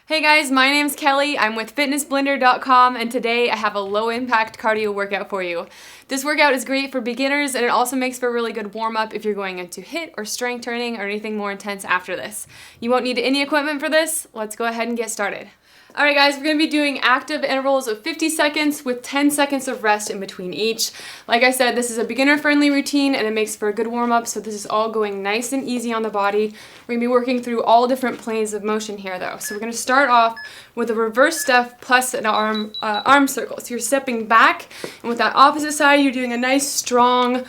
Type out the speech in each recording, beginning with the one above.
Hey guys, my name's Kelly. I'm with fitnessblender.com and today I have a low impact cardio workout for you. This workout is great for beginners and it also makes for a really good warm up if you're going into HIIT or strength training or anything more intense after this. You won't need any equipment for this. Let's go ahead and get started. Alright guys, we're going to be doing active intervals of 50 seconds with 10 seconds of rest in between each. Like I said, this is a beginner-friendly routine and it makes for a good warm-up, so this is all going nice and easy on the body. We're going to be working through all different planes of motion here though. So we're going to start off with a reverse step plus an arm circle. So you're stepping back, and with that opposite side, you're doing a nice, strong,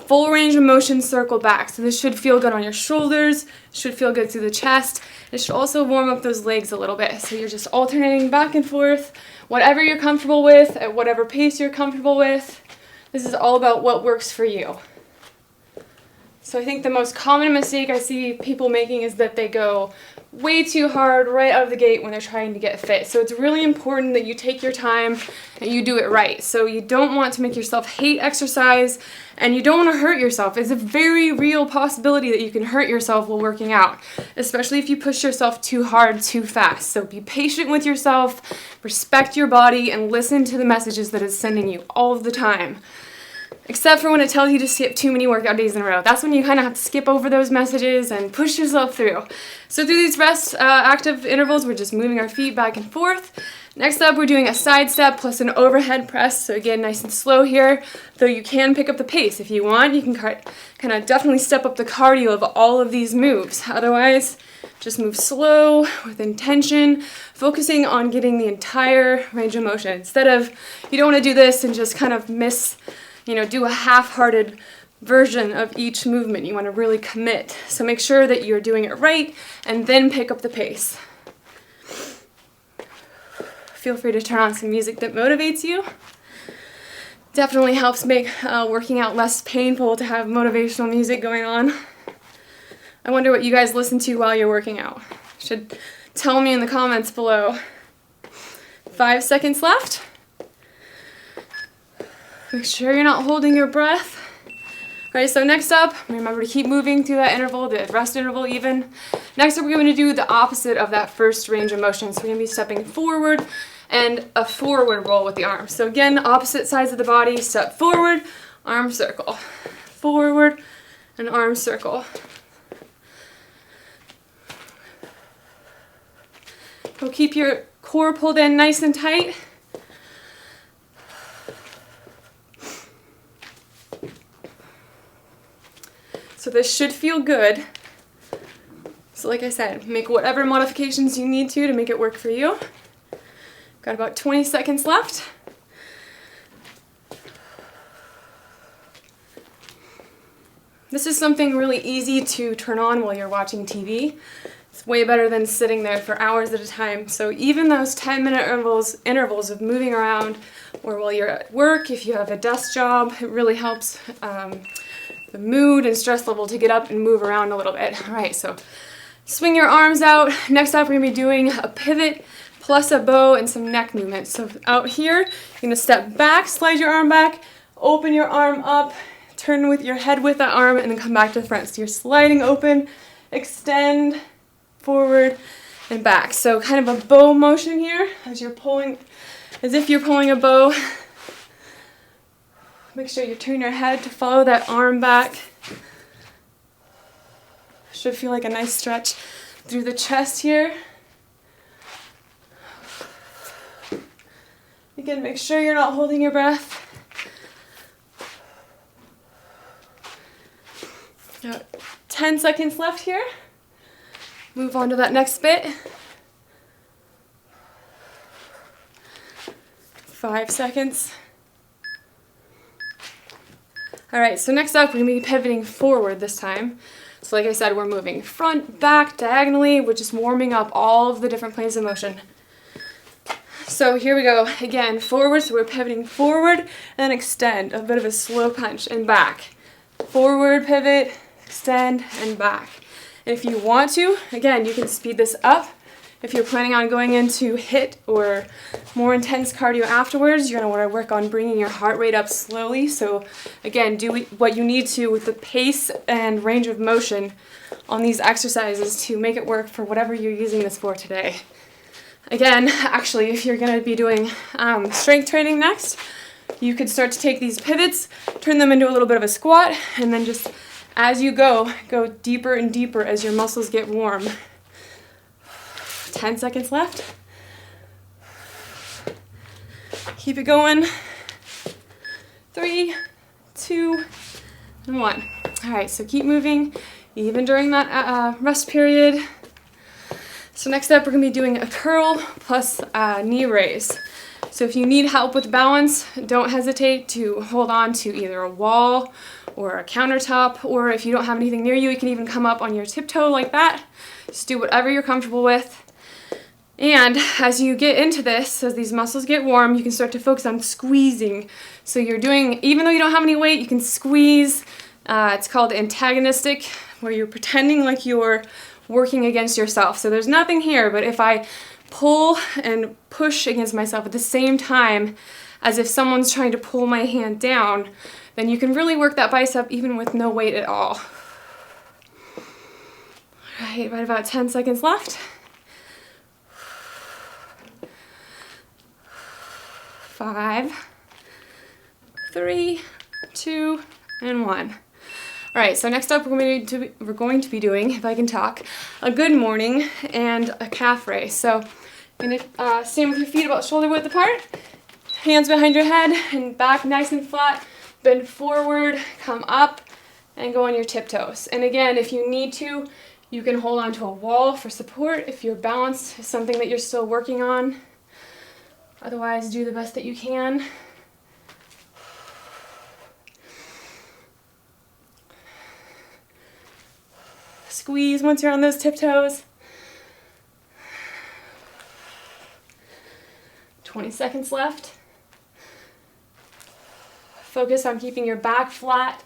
full range of motion circle back. So this should feel good on your shoulders, should feel good through the chest. It should also warm up those legs a little bit. So you're just alternating back and forth, whatever you're comfortable with, at whatever pace you're comfortable with. This is all about what works for you. So I think the most common mistake I see people making is that they go way too hard right out of the gate when they're trying to get fit. So it's really important that you take your time and you do it right. So you don't want to make yourself hate exercise and you don't want to hurt yourself. It's a very real possibility that you can hurt yourself while working out, especially if you push yourself too hard too fast. So be patient with yourself, respect your body, and listen to the messages that it's sending you all of the time. Except for when it tells you to skip too many workout days in a row. That's when you kind of have to skip over those messages and push yourself through. So through these active intervals, we're just moving our feet back and forth. Next up, we're doing a side step plus an overhead press. So again, nice and slow here, though you can pick up the pace. If you want, you can kind of definitely step up the cardio of all of these moves. Otherwise, just move slow with intention, focusing on getting the entire range of motion. Instead of, you don't want to do this and just kind of do a half-hearted version of each movement. You want to really commit. So make sure that you're doing it right and then pick up the pace. Feel free to turn on some music that motivates you. Definitely helps make working out less painful to have motivational music going on. I wonder what you guys listen to while you're working out. You should tell me in the comments below. 5 seconds left. Make sure you're not holding your breath. Okay, so next up, remember to keep moving through that interval, the rest interval even. Next up, we're going to do the opposite of that first range of motion. So we're going to be stepping forward and a forward roll with the arms. So again, opposite sides of the body, step forward, arm circle. Forward and arm circle. So keep your core pulled in nice and tight. So this should feel good. So like I said, make whatever modifications you need to make it work for you. Got about 20 seconds left. This is something really easy to turn on while you're watching TV. It's way better than sitting there for hours at a time. So even those 10-minute intervals of moving around, or while you're at work, if you have a desk job, it really helps the mood and stress level to get up and move around a little bit. All right, so swing your arms out. Next up, we're going to be doing a pivot plus a bow and some neck movements. So out here, you're going to step back, slide your arm back, open your arm up, turn with your head with that arm, and then come back to the front. So you're sliding open, extend, forward, and back. So kind of a bow motion here as you're pulling, as if you're pulling a bow. Make sure you turn your head to follow that arm back. Should feel like a nice stretch through the chest here. Again, make sure you're not holding your breath. Got 10 seconds left here. Move on to that next bit. 5 seconds. Alright, so next up we're going to be pivoting forward this time. So like I said, we're moving front, back, diagonally. We're just warming up all of the different planes of motion. So here we go. Again, forward, so we're pivoting forward and then extend. A bit of a slow punch and back. Forward, pivot, extend, and back. And if you want to, again, you can speed this up. If you're planning on going into HIIT or more intense cardio afterwards, you're going to want to work on bringing your heart rate up slowly. So again, do what you need to with the pace and range of motion on these exercises to make it work for whatever you're using this for today. Again, actually, if you're going to be doing strength training next, you could start to take these pivots, turn them into a little bit of a squat, and then just as you go deeper and deeper as your muscles get warm. 10 seconds left. Keep it going. 3, 2, and 1. All right, so keep moving, even during that rest period. So next up, we're gonna be doing a curl plus knee raise. So if you need help with balance, don't hesitate to hold on to either a wall or a countertop, or if you don't have anything near you, you can even come up on your tiptoe like that. Just do whatever you're comfortable with. And as you get into this, as these muscles get warm, you can start to focus on squeezing. So you're doing, even though you don't have any weight, you can squeeze. It's called antagonistic, where you're pretending like you're working against yourself. So there's nothing here, but if I pull and push against myself at the same time as if someone's trying to pull my hand down, then you can really work that bicep even with no weight at all. All right, about 10 seconds left. 5, 3, 2, and 1. All right, so next up we're going to be doing, if I can talk, a good morning and a calf raise. So you're gonna stand with your feet about shoulder width apart, hands behind your head and back nice and flat, bend forward, come up, and go on your tiptoes. And again, if you need to, you can hold onto a wall for support if your balance is something that you're still working on. Otherwise, do the best that you can. Squeeze once you're on those tiptoes. 20 seconds left. Focus on keeping your back flat,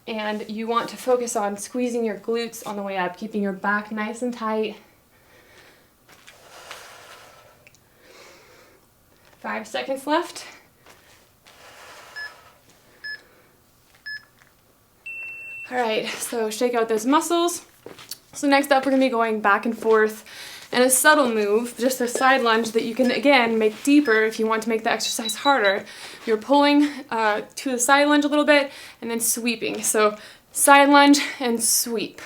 and you want to focus on squeezing your glutes on the way up, keeping your back nice and tight. 5 seconds left. All right, so shake out those muscles. So next up, we're gonna be going back and forth in a subtle move, just a side lunge that you can, again, make deeper if you want to make the exercise harder. You're pulling to the side lunge a little bit and then sweeping. So side lunge and sweep.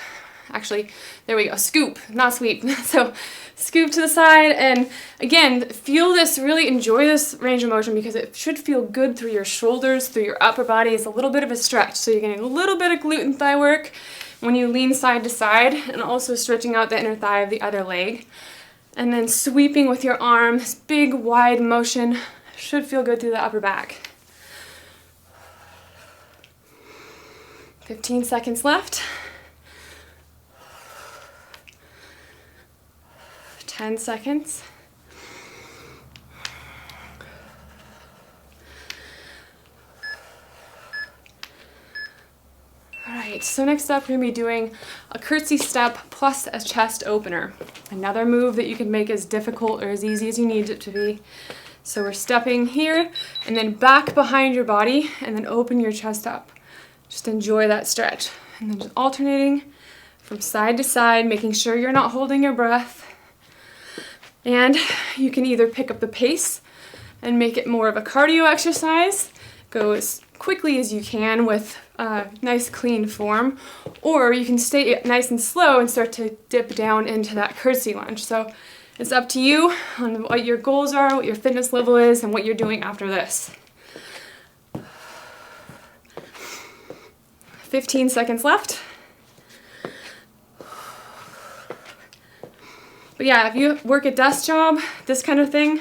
Actually, there we go, scoop, not sweep. So scoop to the side, and again, feel this, really enjoy this range of motion because it should feel good through your shoulders, through your upper body. It's a little bit of a stretch, so you're getting a little bit of glute and thigh work when you lean side to side, and also stretching out the inner thigh of the other leg. And then sweeping with your arm, this big wide motion should feel good through the upper back. 15 seconds left. 10 seconds. All right, so next up we're gonna be doing a curtsy step plus a chest opener. Another move that you can make as difficult or as easy as you need it to be. So we're stepping here and then back behind your body and then open your chest up. Just enjoy that stretch. And then just alternating from side to side, making sure you're not holding your breath. And you can either pick up the pace and make it more of a cardio exercise, go as quickly as you can with a nice clean form, or you can stay nice and slow and start to dip down into that curtsy lunge. So it's up to you on what your goals are, what your fitness level is, and what you're doing after this. 15 seconds left. But yeah, if you work a desk job, this kind of thing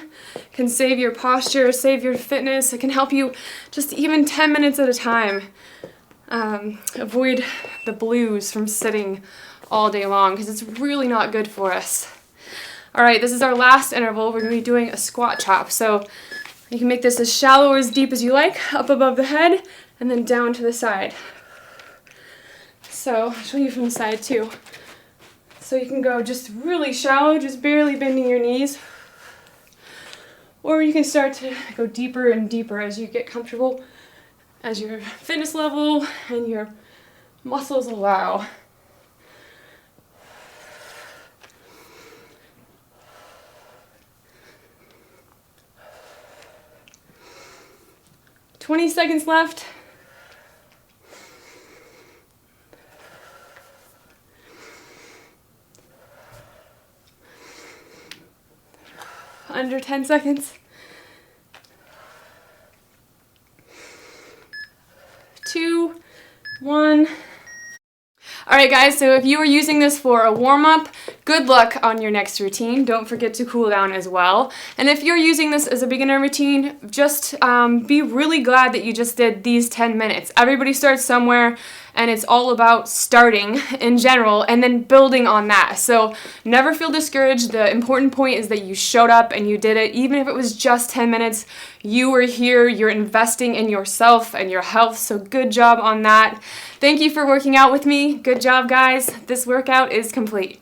can save your posture, save your fitness. It can help you just even 10 minutes at a time avoid the blues from sitting all day long, because it's really not good for us. All right, this is our last interval. We're going to be doing a squat chop. So you can make this as shallow or as deep as you like, up above the head, and then down to the side. So I'll show you from the side too. So you can go just really shallow, just barely bending your knees. Or you can start to go deeper and deeper as you get comfortable, as your fitness level and your muscles allow. 20 seconds left. Under 10 seconds. 2, 1. Alright guys, so if you are using this for a warm-up, good luck on your next routine. Don't forget to cool down as well. And if you're using this as a beginner routine, just be really glad that you just did these 10 minutes. Everybody starts somewhere, and it's all about starting in general and then building on that. So never feel discouraged. The important point is that you showed up and you did it. Even if it was just 10 minutes, you were here, you're investing in yourself and your health, so good job on that. Thank you for working out with me. Good job, guys. This workout is complete.